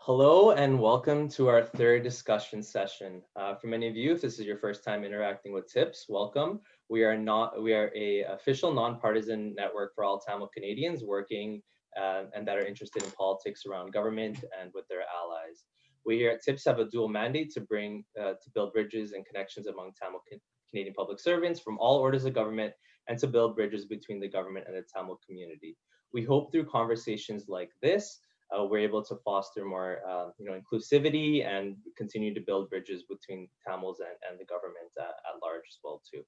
Hello and welcome to our third discussion session. For many of you, if this is your first time interacting with TiPS, welcome. We are a official nonpartisan network for all Tamil Canadians working and that are interested in politics around government and with their allies. We here at TiPS have a dual mandate to build bridges and connections among Canadian public servants from all orders of government and to build bridges between the government and the Tamil community. We hope through conversations like this we're able to foster more inclusivity and continue to build bridges between Tamils and the government at large as well too.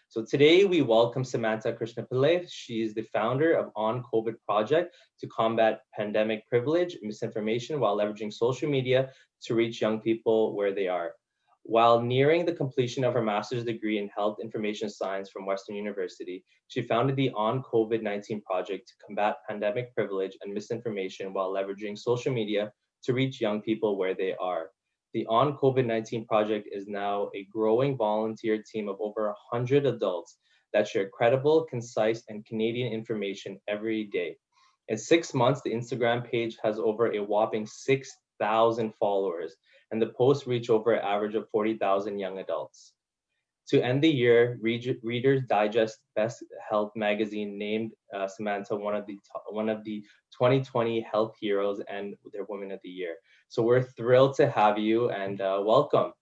So today we welcome Samanta Krishnapillai. She is the founder of OnCOVID Project to combat pandemic privilege, misinformation while leveraging social media to reach young people where they are. While nearing the completion of her master's degree in health information science from Western University, she founded the OnCOVID19 Project to combat pandemic privilege and misinformation while leveraging social media to reach young people where they are. The OnCOVID19 Project is now a growing volunteer team of over 100 adults that share credible, concise, and Canadian information every day. In 6 months, the Instagram page has over a whopping 6,000 followers, and the posts reach over an average of 40,000 young adults. To end the year, Reader's Digest Best Health magazine named Samanta one of the 2020 health heroes and their Women of the Year. So we're thrilled to have you and welcome.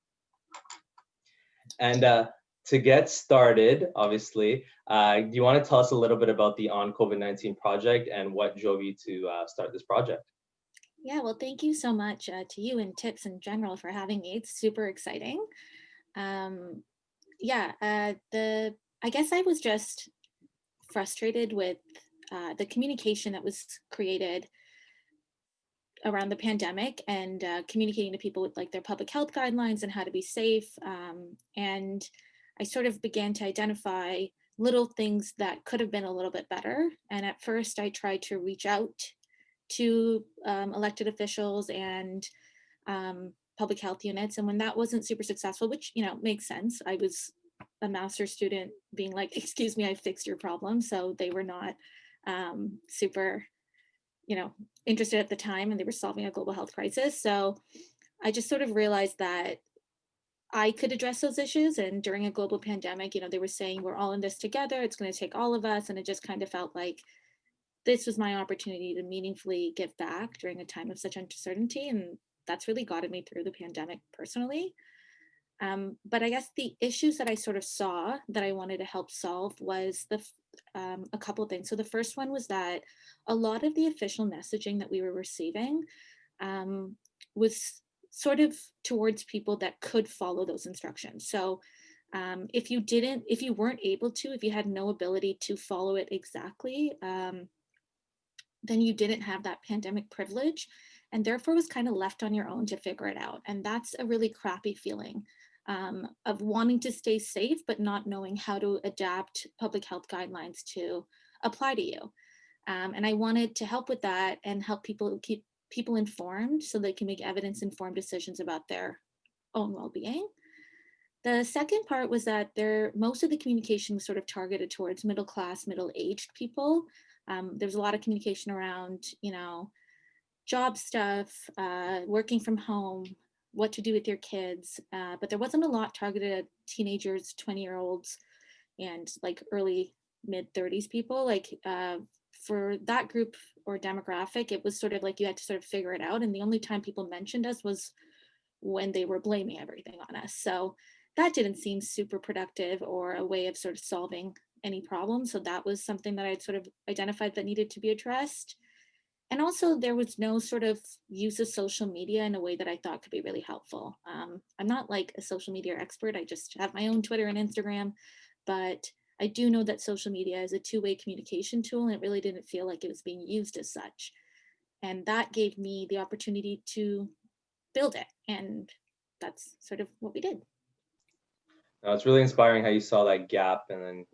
And to get started, obviously, do you want to tell us a little bit about the OnCOVID19 project and what drove you to start this project? Yeah, well, thank you so much to you and TiPS in general for having me. It's super exciting. I guess I was just frustrated with the communication that was created around the pandemic and communicating to people with like their public health guidelines and how to be safe. And I sort of began to identify little things that could have been a little bit better. And at first I tried to reach out to elected officials and public health units. And when that wasn't super successful, which, makes sense. I was a master's student being like, excuse me, I fixed your problem. So they were not super, interested at the time, and they were solving a global health crisis. So I just sort of realized that I could address those issues. And during a global pandemic, they were saying we're all in this together. It's going to take all of us. And it just kind of felt like this was my opportunity to meaningfully give back during a time of such uncertainty. And that's really gotten me through the pandemic personally. But I guess the issues that I sort of saw that I wanted to help solve was a couple of things. So the first one was that a lot of the official messaging that we were receiving was sort of towards people that could follow those instructions. So if you weren't able to, if you had no ability to follow it exactly, then you didn't have that pandemic privilege and therefore was kind of left on your own to figure it out. And that's a really crappy feeling of wanting to stay safe, but not knowing how to adapt public health guidelines to apply to you. And I wanted to help with that and help people keep people informed so they can make evidence-informed decisions about their own well-being. The second part was that most of the communication was sort of targeted towards middle class, middle-aged people. There was a lot of communication around, job stuff, working from home, what to do with your kids, but there wasn't a lot targeted at teenagers, 20-year-olds, and like early mid-30s people. Like for that group or demographic, it was sort of like you had to sort of figure it out. And the only time people mentioned us was when they were blaming everything on us. So that didn't seem super productive or a way of sort of solving any problem. So that was something that I'd sort of identified that needed to be addressed. And also there was no sort of use of social media in a way that I thought could be really helpful. I'm not like a social media expert. I just have my own Twitter and Instagram, but I do know that social media is a two-way communication tool, and it really didn't feel like it was being used as such. And that gave me the opportunity to build it. And that's sort of what we did. Now, it's really inspiring how you saw that gap and then,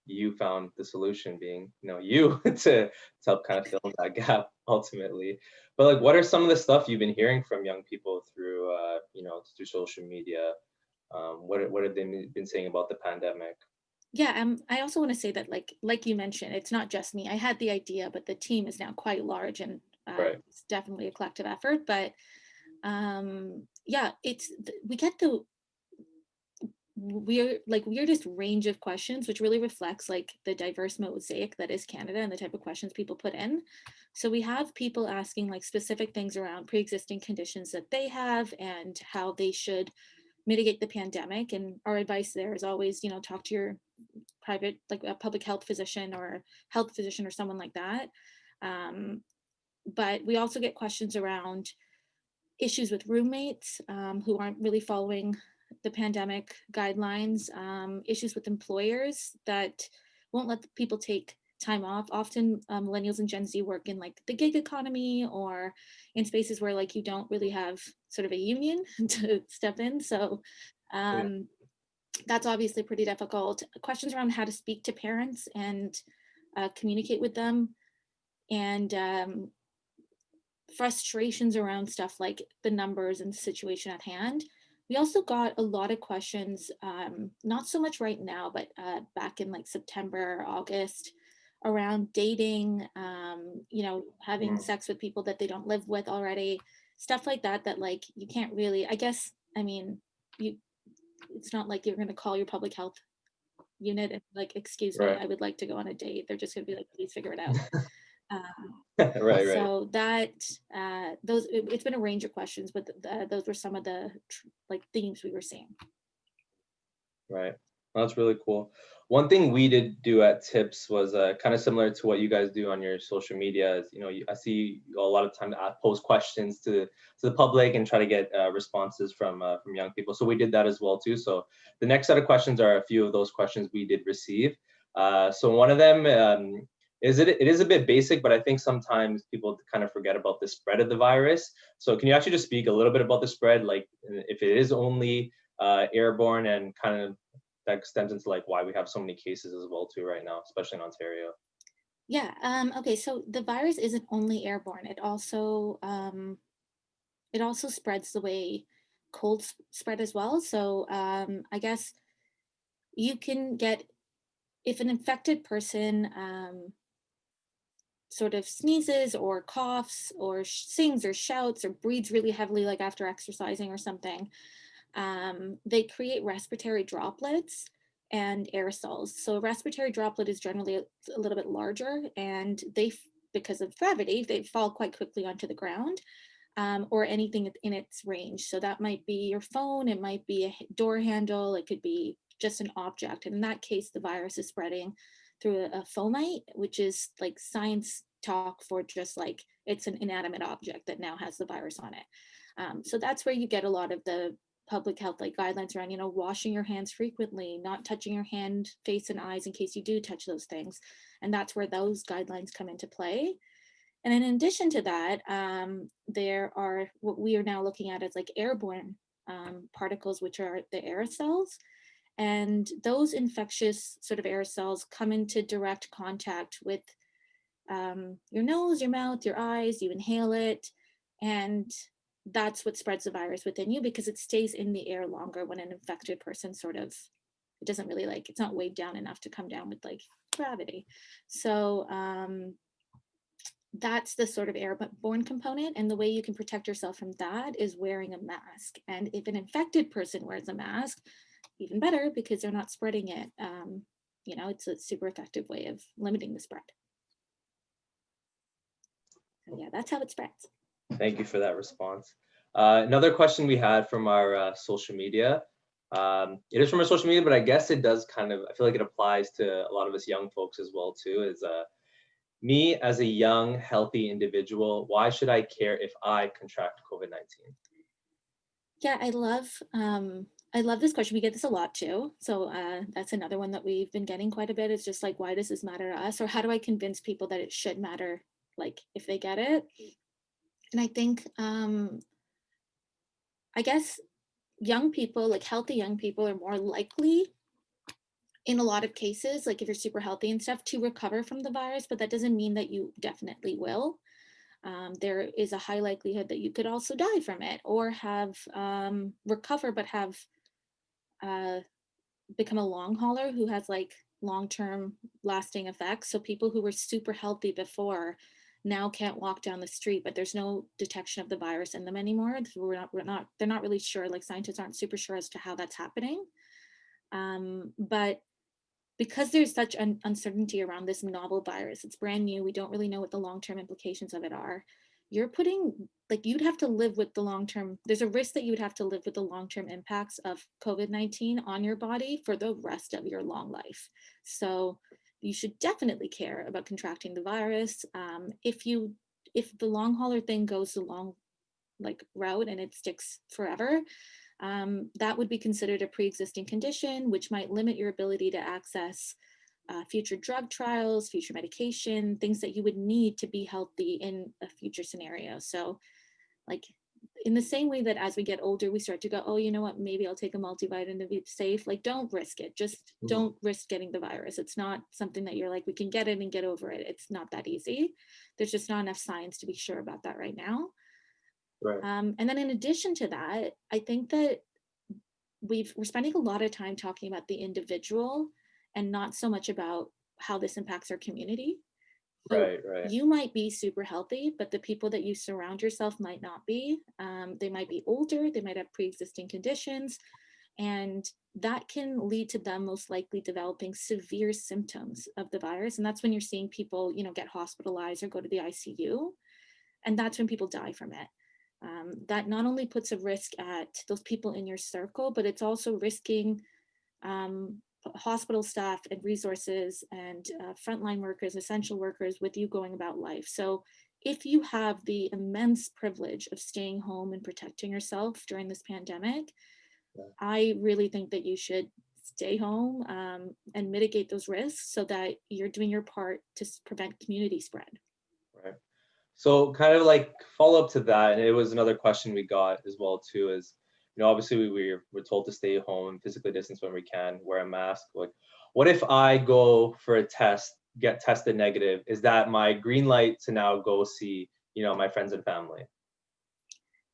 you found the solution being, you to help kind of fill that gap ultimately. But like, what are some of the stuff you've been hearing from young people through, through social media? What have they been saying about the pandemic? Yeah, I also want to say that like you mentioned, it's not just me. I had the idea, but the team is now quite large, and Right. it's definitely a collective effort. But Yeah, we get the weirdest range of questions, which really reflects like the diverse mosaic that is Canada and the type of questions people put in. So we have people asking like specific things around pre-existing conditions that they have and how they should mitigate the pandemic. And our advice there is always, talk to your private, like a public health physician or health physician or someone like that. But we also get questions around issues with roommates who aren't really following the pandemic guidelines, issues with employers that won't let people take time off. Often millennials and Gen Z work in like the gig economy or in spaces where like you don't really have sort of a union to step in. So Yeah. that's obviously pretty difficult. Questions around how to speak to parents and communicate with them, and frustrations around stuff like the numbers and the situation at hand. We also got a lot of questions, not so much right now, but back in like September, August, around dating, having Mm, sex with people that they don't live with already, stuff like that, that like you can't really, I guess, I mean, you, it's not like you're going to call your public health unit and like, excuse me, right. I would like to go on a date. They're just going to be like, please figure it out. Right, right, So that it's been a range of questions, but those were some of the like themes we were seeing. right. Well, that's really cool. One thing we did do at Tips was kind of similar to what you guys do on your social media. Is, I see a lot of times I pose questions to the public and try to get responses from young people. So we did that as well too. So the next set of questions are a few of those questions we did receive. So one of them it is a bit basic, but I think sometimes people kind of forget about the spread of the virus. So can you actually just speak a little bit about the spread, like if it is only airborne, and kind of that extends into like why we have so many cases as well too right now, especially in Ontario. Yeah. Okay. So the virus isn't only airborne. It also spreads the way colds spread as well. So I guess you can get, if an infected person sort of sneezes or coughs or sings or shouts or breathes really heavily, like after exercising or something, they create respiratory droplets and aerosols. So a respiratory droplet is generally a little bit larger, and because of gravity, they fall quite quickly onto the ground, or anything in its range. So that might be your phone, it might be a door handle, it could be just an object. And in that case, the virus is spreading through a fomite, which is like science talk for just like it's an inanimate object that now has the virus on it. So that's where you get a lot of the public health like guidelines around, washing your hands frequently, not touching your hand, face, and eyes in case you do touch those things. And that's where those guidelines come into play. And in addition to that, there are what we are now looking at as like airborne particles, which are the aerosols. And those infectious sort of aerosols come into direct contact with your nose, your mouth, your eyes, you inhale it. And that's what spreads the virus within you, because it stays in the air longer when an infected person sort of, it doesn't really like, it's not weighed down enough to come down with like gravity. So that's the sort of airborne component. And the way you can protect yourself from that is wearing a mask. And if an infected person wears a mask, even better, because they're not spreading it. It's a super effective way of limiting the spread. So yeah, that's how it spreads. Thank you for that response. Another question we had from our social media. It is from our social media, but I guess it does kind of, I feel like it applies to a lot of us young folks as well too, is me as a young, healthy individual, why should I care if I contract COVID-19? Yeah, I love this question. We get this a lot too. So that's another one that we've been getting quite a bit. It's just like, why does this matter to us? Or how do I convince people that it should matter, like if they get it? And I think, I guess young people, like healthy young people, are more likely in a lot of cases, like if you're super healthy and stuff, to recover from the virus, but that doesn't mean that you definitely will. There is a high likelihood that you could also die from it, or have recover but have become a long hauler who has like long-term lasting effects. So people who were super healthy before now can't walk down the street, but there's no detection of the virus in them anymore. They're not really sure, like scientists aren't super sure as to how that's happening. But because there's such an uncertainty around this novel virus, it's brand new, we don't really know what the long-term implications of it are. You're putting, like, you'd have to live with the long-term, there's a risk that you would have to live with the long-term impacts of COVID-19 on your body for the rest of your long life. So you should definitely care about contracting the virus. If the long hauler thing goes the long route and it sticks forever, that would be considered a pre-existing condition, which might limit your ability to access future drug trials, future medication, things that you would need to be healthy in a future scenario. So like in the same way that as we get older, we start to go, oh, you know what, maybe I'll take a multivitamin to be safe. Like, don't risk it. Just don't risk getting the virus. It's not something that you're like, we can get it and get over it. It's not that easy. There's just not enough science to be sure about that right now. Right. And then in addition to that, I think that we're spending a lot of time talking about the individual and not so much about how this impacts our community. So Right. you might be super healthy, but the people that you surround yourself might not be. They might be older, they might have pre-existing conditions, and that can lead to them most likely developing severe symptoms of the virus. And that's when you're seeing people, get hospitalized or go to the ICU. And that's when people die from it. That not only puts a risk at those people in your circle, but it's also risking hospital staff and resources and frontline workers, essential workers with you going about life. So if you have the immense privilege of staying home and protecting yourself during this pandemic, I really think that you should stay home and mitigate those risks so that you're doing your part to prevent community spread. Right. So kind of like follow up to that, and it was another question we got as well too, is, obviously we're told to stay home, physically distance when we can, wear a mask. Like, what if I go for a test, get tested negative? Is that my green light to now go see, my friends and family?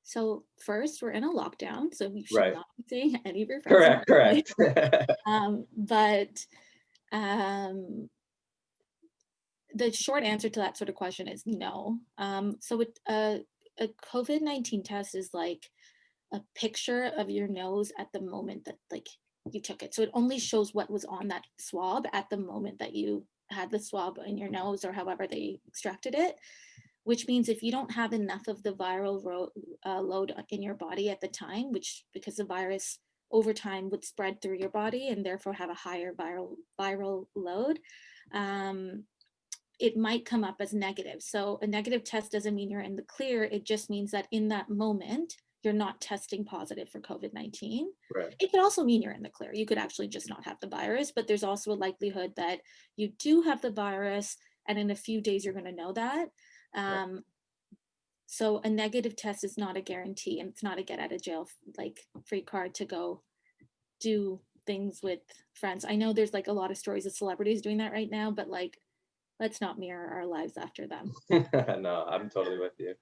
So first, we're in a lockdown, so you should Right. not be seeing any of your friends and family. Correct. But the short answer to that sort of question is no. So a COVID-19 test is like a picture of your nose at the moment that you took it. So it only shows what was on that swab at the moment that you had the swab in your nose or however they extracted it, which means if you don't have enough of the viral load in your body at the time, because the virus over time would spread through your body and therefore have a higher viral load, it might come up as negative. So a negative test doesn't mean you're in the clear. It just means that in that moment, you're not testing positive for COVID-19. Right. It could also mean you're in the clear. You could actually just not have the virus, but there's also a likelihood that you do have the virus, and in a few days, you're going to know that. So a negative test is not a guarantee, and it's not a get out of jail free card to go do things with friends. I know there's a lot of stories of celebrities doing that right now, but let's not mirror our lives after them. No, I'm totally with you.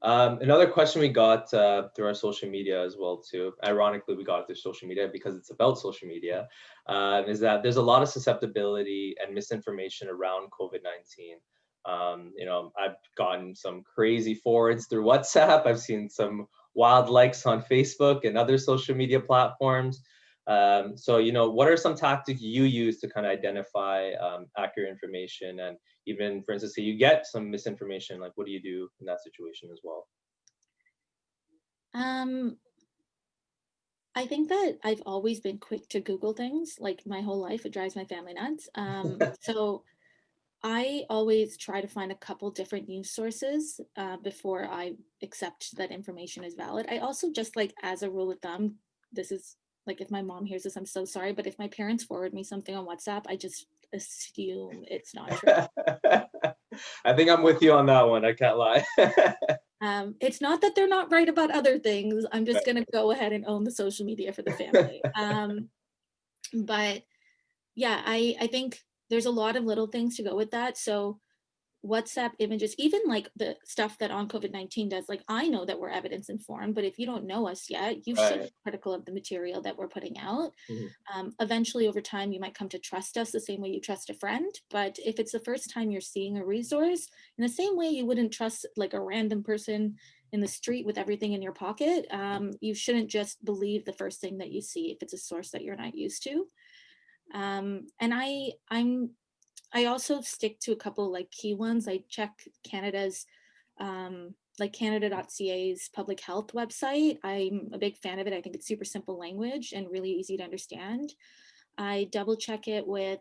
Another question we got through our social media as well too, ironically we got it through social media because it's about social media, is that there's a lot of susceptibility and misinformation around COVID-19. I've gotten some crazy forwards through WhatsApp. I've seen some wild likes on Facebook and other social media platforms. So, what are some tactics you use to kind of identify accurate information? And even, for instance, say you get some misinformation, like what do you do in that situation as well? I think that I've always been quick to Google things, my whole life. It drives my family nuts. So I always try to find a couple different news sources before I accept that information is valid. I also just as a rule of thumb, this is if my mom hears this, I'm so sorry, but if my parents forward me something on WhatsApp, I just assume it's not true. I think I'm with you on that one. I can't lie. It's not that they're not right about other things. I'm just going to go ahead and own the social media for the family. But yeah, I think there's a lot of little things to go with that. So WhatsApp images, even like the stuff that OnCOVID19 does, like I know that we're evidence informed, but if you don't know us yet, you should Right. be critical of the material that we're putting out. Mhm. Eventually, over time, you might come to trust us the same way you trust a friend. But if it's the first time you're seeing a resource, in the same way you wouldn't trust like a random person in the street with everything in your pocket, you shouldn't just believe the first thing that you see if it's a source that you're not used to. And I also stick to a couple like key ones. I check Canada's like Canada.ca's public health website. I'm a big fan of it. I think it's super simple language and really easy to understand. I double check it with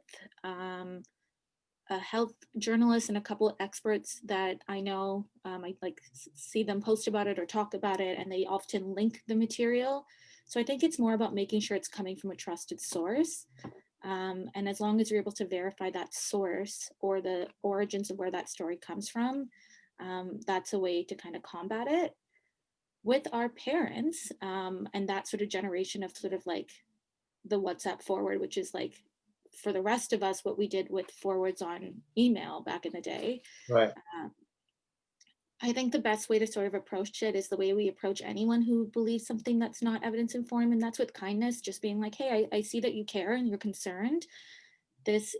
a health journalist and a couple of experts that I know. I like see them post about it or talk about it, and they often link the material. So I think it's more about making sure it's coming from a trusted source. And as long as you're able to verify that source or the origins of where that story comes from, that's a way to kind of combat it. With our parents and that sort of generation of sort of like the WhatsApp forward, which is like for the rest of us what we did with forwards on email back in the day. Right. Uh, I think the best way to sort of approach it is the way we approach anyone who believes something that's not evidence informed, and that's with kindness, just being like, hey, I see that you care and you're concerned. This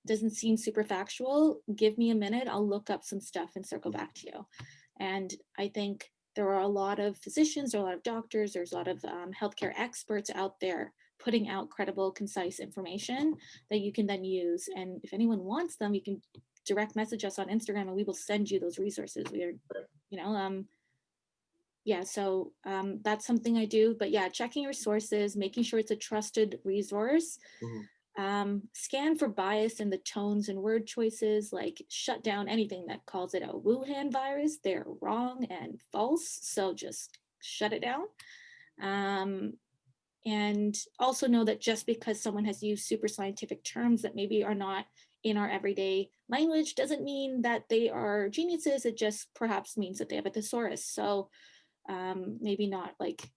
doesn't seem super factual. Give me a minute. I'll look up some stuff and circle back to you. And I think there are a lot of physicians, there are a lot of doctors, there's a lot of healthcare experts out there putting out credible, concise information that you can then use. And if anyone wants them, you can direct message us on Instagram and we will send you those resources. We are, you know, yeah, so that's something I do. But yeah, checking your sources, making sure it's a trusted resource. Mhm. Scan for bias in the tones and word choices, like shut down anything that calls it a Wuhan virus. They're wrong and false, so just shut it down. Um, and also know that just because someone has used super scientific terms that maybe are not in our everyday language doesn't mean that they are geniuses. It just perhaps means that they have a thesaurus. So maybe not like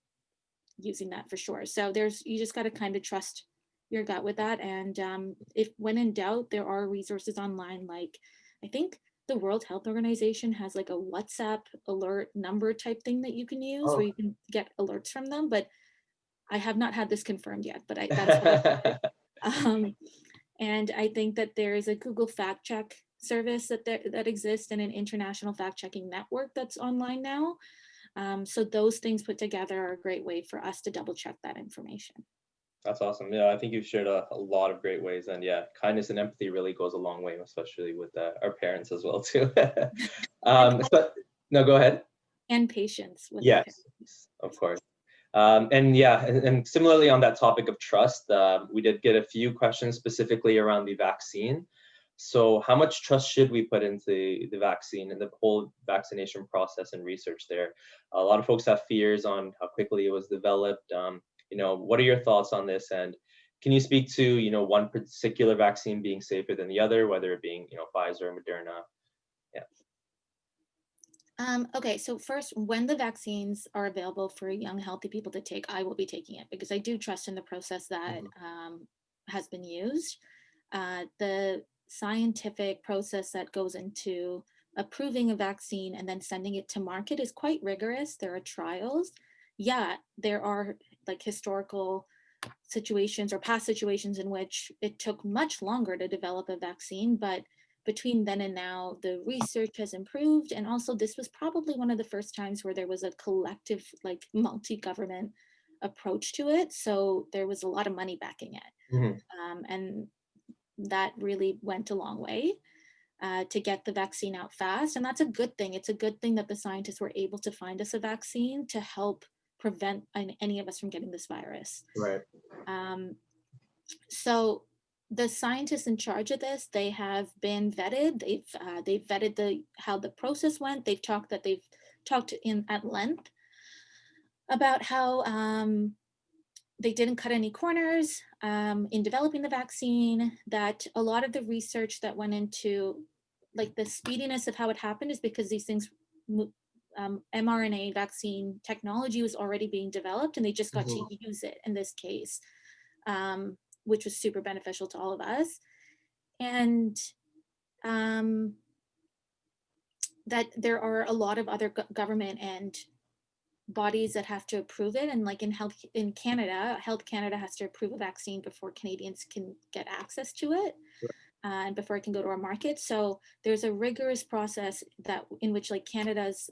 using that for sure. So you just got to kind of trust your gut with that. And if when in doubt, there are resources online. Like I think the World Health Organization has like a WhatsApp alert number type thing that you can use where Oh. you can get alerts from them. But I have not had this confirmed yet, but that's what I've heard. Um, and I think that there is a Google fact check service that exists and an international fact checking network that's online now. So those things put together are a great way for us to double check that information. That's awesome. Yeah, I think you've shared a lot of great ways, and yeah, kindness and empathy really goes a long way, especially with our parents as well too. And, But no, go ahead. and patience with our Yes, of course. And yeah, and similarly on that topic of trust, we did get a few questions specifically around the vaccine. So how much trust should we put into the vaccine and the whole vaccination process and research there? A lot of folks have fears on how quickly it was developed. What are your thoughts on this? And can you speak to, one particular vaccine being safer than the other, whether it being, Pfizer or Moderna? Yeah. Okay, so first, when the vaccines are available for young, healthy people to take, I will be taking it because I do trust in the process that has been used. The scientific process that goes into approving a vaccine and then sending it to market is quite rigorous. There are trials. Yeah, there are like historical situations or past situations in which it took much longer to develop a vaccine, but between then and now, the research has improved. And also, this was probably one of the first times where there was a collective, like multi-government approach to it. So there was a lot of money backing it. Mhm. And that really went a long way to get the vaccine out fast. And that's a good thing. It's a good thing that the scientists were able to find us a vaccine to help prevent any of us from getting this virus. Right. So the scientists in charge of this, they have been vetted. They've vetted how the process went. They've talked in at length about how they didn't cut any corners in developing the vaccine. That a lot of the research that went into like the speediness of how it happened is because these things. mRNA vaccine technology was already being developed and they just got to use it in this case. Which was super beneficial to all of us. And that there are a lot of other government and bodies that have to approve it, and like in Canada, Health Canada has to approve a vaccine before Canadians can get access to it, and before it can go to our market. So there's a rigorous process that in which like Canada's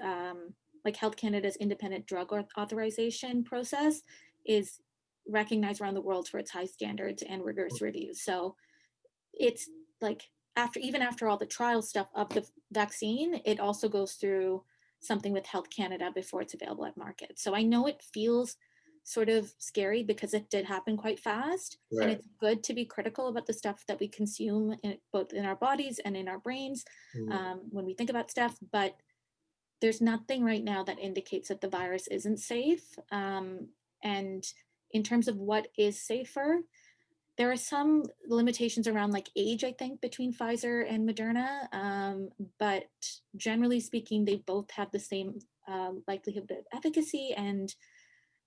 like Health Canada's independent drug authorization process is recognized around the world for its high standards and rigorous reviews. So it's like after all the trial stuff of the vaccine, it also goes through something with Health Canada before it's available at market. So I know it feels sort of scary because it did happen quite fast. Right. And it's good to be critical about the stuff that we consume both in our bodies and in our brains when we think about stuff. But there's nothing right now that indicates that the virus isn't safe. And in terms of what is safer, there are some limitations around like age, I think, between Pfizer and Moderna. But generally speaking, they both have the same likelihood of efficacy and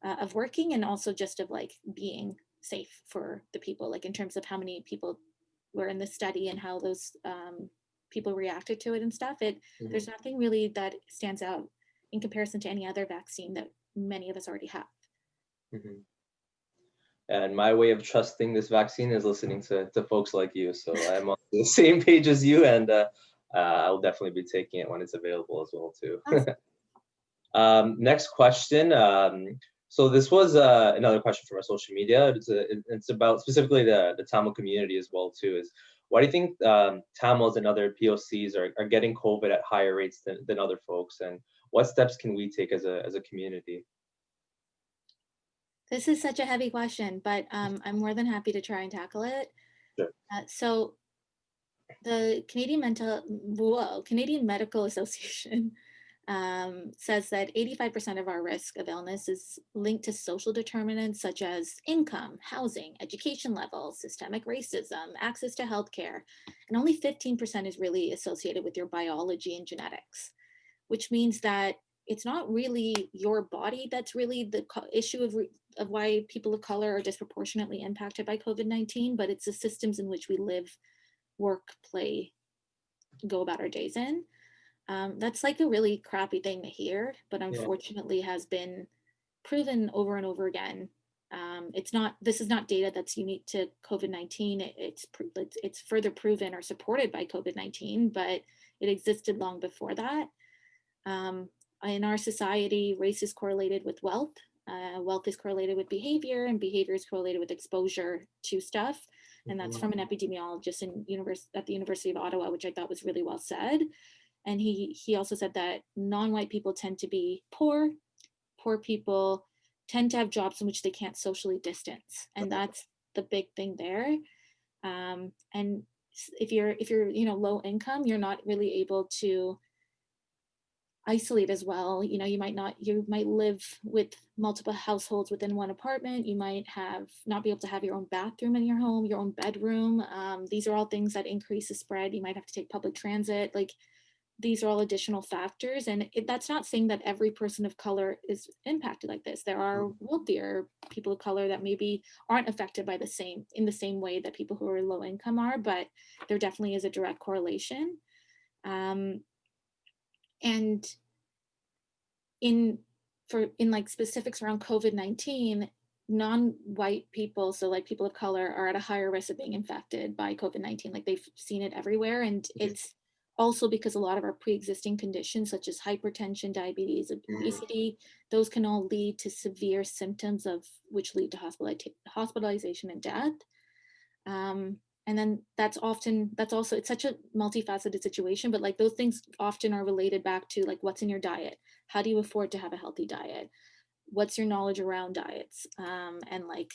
of working, and also just of like being safe for the people, like in terms of how many people were in the study and how those people reacted to it and stuff. There's nothing really that stands out in comparison to any other vaccine that many of us already have. And my way of trusting this vaccine is listening to folks like you. So I'm on the same page as you, and I'll definitely be taking it when it's available as well too. Awesome. Next question. So this was another question from our social media. It's about specifically the Tamil community as well too. Is why do you think Tamils and other POCs are getting COVID at higher rates than other folks, and what steps can we take as a community? This is such a heavy question, but I'm more than happy to try and tackle it. Sure. So the Canadian Medical Association says that 85% of our risk of illness is linked to social determinants such as income, housing, education levels, systemic racism, access to healthcare, and only 15% is really associated with your biology and genetics, which means that it's not really your body that's really the issue of why people of color are disproportionately impacted by COVID-19, but it's the systems in which we live, work, play, go about our days in. That's like a really crappy thing to hear, but unfortunately has been proven over and over again. This is not data that's unique to COVID-19. It's further proven or supported by COVID-19, but it existed long before that. In our society, race is correlated with wealth. Wealth is correlated with behavior, and behavior is correlated with exposure to stuff. And that's from an epidemiologist at the University of Ottawa, which I thought was really well said. And he also said that non-white people tend to be poor. Poor people tend to have jobs in which they can't socially distance, and that's the big thing there. And if you're low income, you're not really able to isolate as well. You might live with multiple households within one apartment. You might not be able to have your own bathroom in your home, your own bedroom. These are all things that increase the spread. You might have to take public transit. Like, these are all additional factors, and that's not saying that every person of color is impacted like this. There are wealthier people of color that maybe aren't affected by in the same way that people who are low income are, but there definitely is a direct correlation. And in like specifics around COVID-19, non-white people, so like people of color, are at a higher risk of being infected by COVID-19. Like, they've seen it everywhere, and it's also because a lot of our pre-existing conditions such as hypertension, diabetes, obesity, those can all lead to severe symptoms which lead to hospitalization and death. And then it's such a multifaceted situation, but like those things often are related back to like what's in your diet. How do you afford to have a healthy diet? What's your knowledge around diets? And like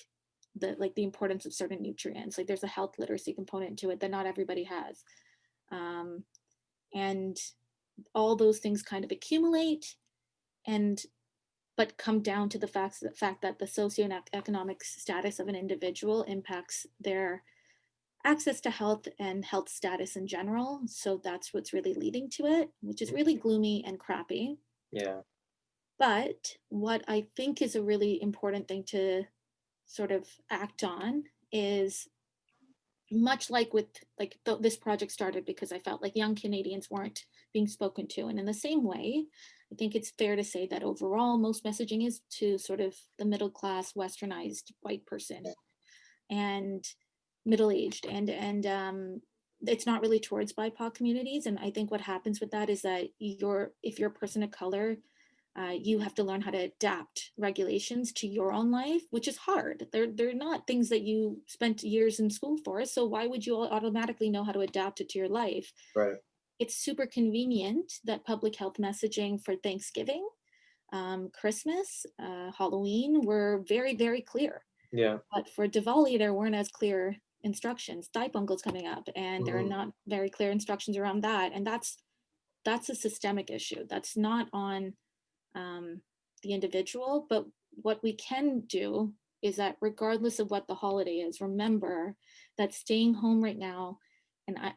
the importance of certain nutrients. Like, there's a health literacy component to it that not everybody has. And all those things kind of accumulate but come down to the fact that the socioeconomic status of an individual impacts their access to health and health status in general. So that's what's really leading to it, which is really gloomy and crappy. Yeah. But what I think is a really important thing to sort of act on is much like with this project started because I felt like young Canadians weren't being spoken to. And in the same way, I think it's fair to say that overall, most messaging is to sort of the middle class, westernized white person and middle-aged, and it's not really towards BIPOC communities. And I think what happens with that is that if you're a person of color, you have to learn how to adapt regulations to your own life, which is hard. They're not things that you spent years in school for. So why would you automatically know how to adapt it to your life? Right. It's super convenient that public health messaging for Thanksgiving, Christmas, Halloween were very, very clear. Yeah. But for Diwali, there weren't as clear instructions. Thai Pongal's coming up, and there are not very clear instructions around that. And that's a systemic issue. That's not on the individual, but what we can do is that regardless of what the holiday is, remember that staying home right now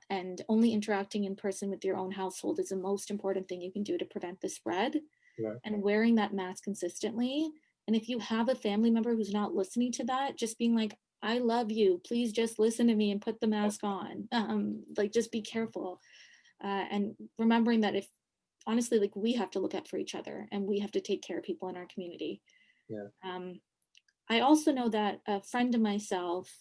and only interacting in person with your own household is the most important thing you can do to prevent the spread. Yeah. And wearing that mask consistently. And if you have a family member who's not listening to that, just being like, I love you, please just listen to me and put the mask on. Like, just be careful. And remembering that if honestly, like, we have to look out for each other and we have to take care of people in our community. Yeah. I also know that a friend of myself,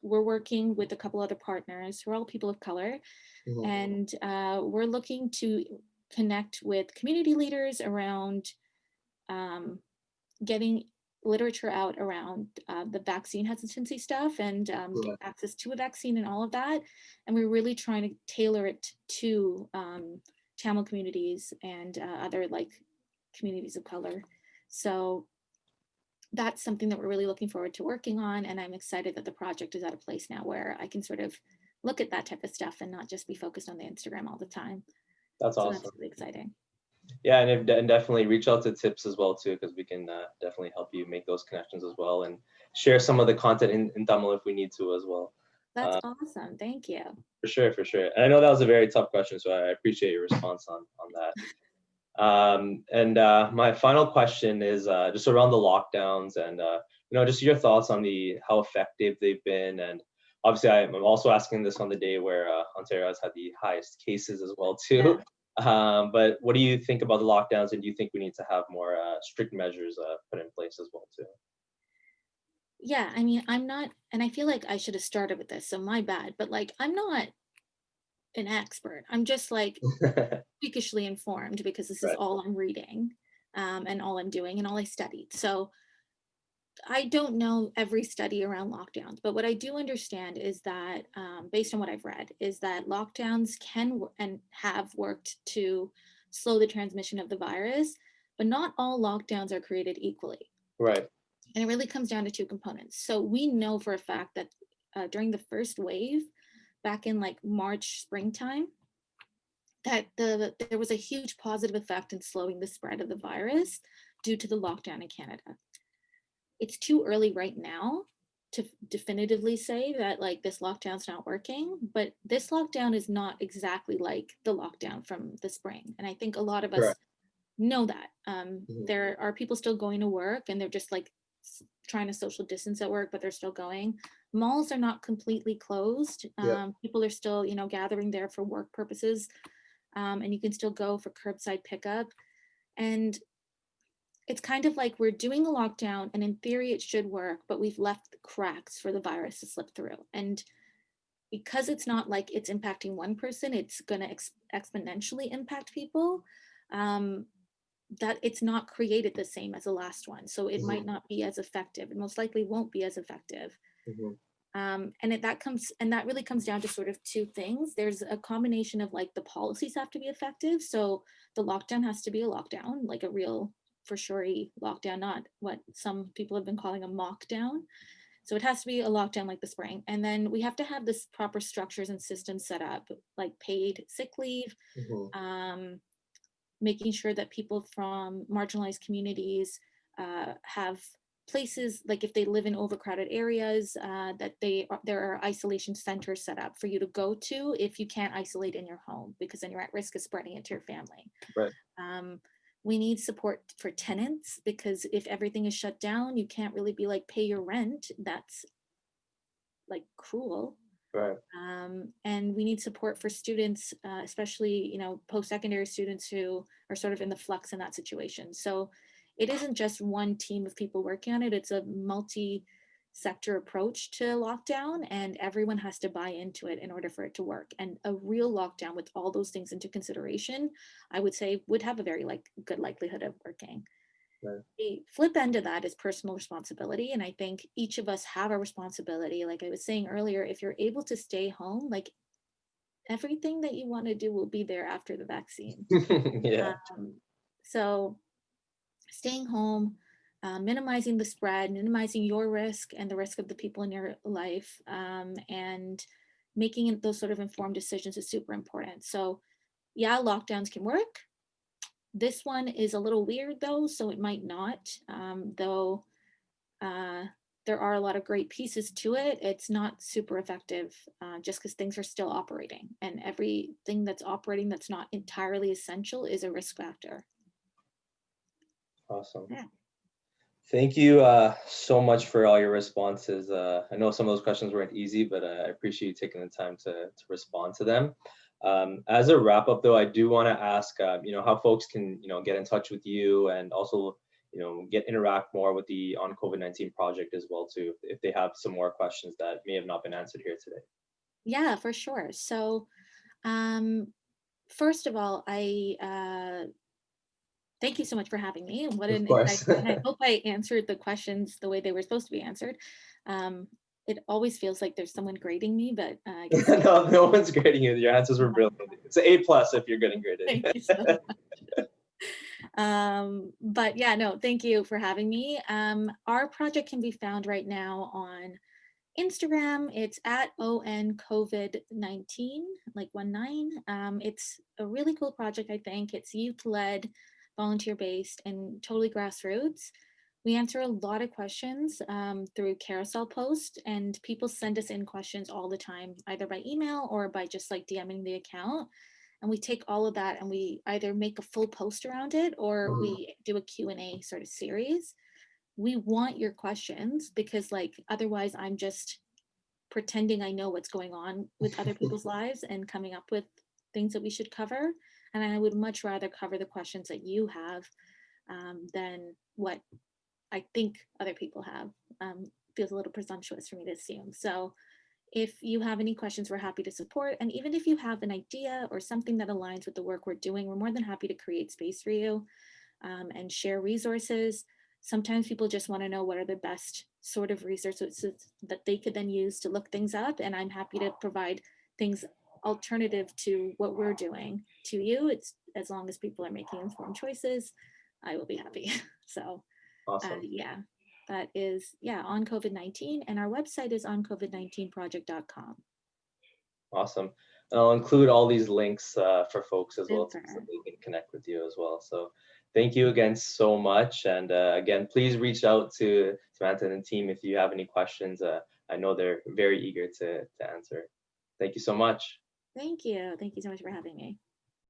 we're working with a couple other partners who are all people of color, and we're looking to connect with community leaders around getting literature out around the vaccine hesitancy stuff and access to a vaccine and all of that. And we're really trying to tailor it to Tamil communities and other like communities of color. So that's something that we're really looking forward to working on. And I'm excited that the project is at a place now where I can sort of look at that type of stuff and not just be focused on the Instagram all the time. That's So awesome. that's really exciting. Yeah, and definitely reach out to TiPS as well too, because we can definitely help you make those connections as well and share some of the content in Tamil if we need to as well. That's awesome. Thank you. For sure, for sure. And I know that was a very tough question, so I appreciate your response on that. And my final question is just around the lockdowns and just your thoughts on how effective they've been. And obviously, I'm also asking this on the day where Ontario has had the highest cases as well too. Yeah. But what do you think about the lockdowns, and do you think we need to have more strict measures put in place as well too? Yeah, I mean, I'm not, and I feel like I should have started with this, so my bad, but like, I'm not an expert. I'm just like freakishly informed because this is all I'm reading and all I'm doing and all I studied. So I don't know every study around lockdowns, but what I do understand is that, based on what I've read, is that lockdowns can and have worked to slow the transmission of the virus, but not all lockdowns are created equally. Right. And it really comes down to two components. So we know for a fact that during the first wave, back in like March, springtime, that there was a huge positive effect in slowing the spread of the virus due to the lockdown in Canada. It's too early right now to definitively say that like this lockdown's not working, but this lockdown is not exactly like the lockdown from the spring. And I think a lot of us know that. There are people still going to work and they're just like trying to social distance at work, but they're still going. Malls are not completely closed. People are still, gathering there for work purposes. And you can still go for curbside pickup. And it's kind of like we're doing a lockdown and in theory it should work, but we've left cracks for the virus to slip through. And because it's not like it's impacting one person, it's going to exponentially impact people. That it's not created the same as the last one. So it might not be as effective. It most likely won't be as effective. And that really comes down to sort of two things. There's a combination of like the policies have to be effective. So the lockdown has to be a lockdown, like a real for sure lockdown, not what some people have been calling a mockdown. So it has to be a lockdown like the spring. And then we have to have this proper structures and systems set up, like paid sick leave, making sure that people from marginalized communities have places, like if they live in overcrowded areas, that there are isolation centers set up for you to go to if you can't isolate in your home, because then you're at risk of spreading it to your family. Right. We need support for tenants, because if everything is shut down, you can't really be like, pay your rent. That's like cruel. Right. And we need support for students, especially, you know, post-secondary students who are sort of in the flux in that situation. So it isn't just one team of people working on it. It's a multi-sector approach to lockdown, and everyone has to buy into it in order for it to work. And a real lockdown with all those things into consideration, I would say would have a very good likelihood of working. Right. The flip end of that is personal responsibility. And I think each of us have a responsibility. Like I was saying earlier, if you're able to stay home, like everything that you want to do will be there after the vaccine. Yeah. Um, so staying home, minimizing the spread, minimizing your risk and the risk of the people in your life, and making those sort of informed decisions is super important. So yeah, lockdowns can work. This one is a little weird though, so it might not, though uh, there are a lot of great pieces to it. It's not super effective just because things are still operating, and everything that's operating that's not entirely essential is a risk factor. Awesome. Yeah. Thank you so much for all your responses. I know some of those questions weren't easy, but I appreciate you taking the time to respond to them. As a wrap up, though, I do want to ask, how folks can, get in touch with you and also, interact more with the On COVID-19 project as well, too, if they have some more questions that may have not been answered here today. Yeah, for sure. So, um, first of all, I thank you so much for having me. What Of an course. exciting, and I hope I answered the questions the way they were supposed to be answered. Um, it always feels like there's someone grading me, but I guess No, no one's grading you. Your answers were brilliant. It's an A+ if you're getting graded. thank you so much. But yeah, no, thank you for having me. Our project can be found right now on Instagram. It's at OnCOVID19, like 19. It's a really cool project, I think. It's youth-led, volunteer-based, and totally grassroots. We answer a lot of questions through carousel posts, and people send us in questions all the time, either by email or by just like DMing the account. And we take all of that and we either make a full post around it or we do a Q&A sort of series. We want your questions because like otherwise I'm just pretending I know what's going on with other people's lives and coming up with things that we should cover. And I would much rather cover the questions that you have than what I think other people have. Feels a little presumptuous for me to assume. So if you have any questions, we're happy to support. And even if you have an idea or something that aligns with the work we're doing, we're more than happy to create space for you and share resources. Sometimes people just want to know what are the best sort of resources that they could then use to look things up. And I'm happy to provide things alternative to what we're doing to you. It's as long as people are making informed choices, I will be happy. So Awesome. yeah, that is, yeah, on COVID-19. And our website is oncovid19project.com. Awesome. And I'll include all these links for folks as well, too, so Super. they can connect with you as well. So thank you again so much. And again, please reach out to Samantha and the team if you have any questions. I know they're very eager to answer. Thank you so much. Thank you. Thank you so much for having me.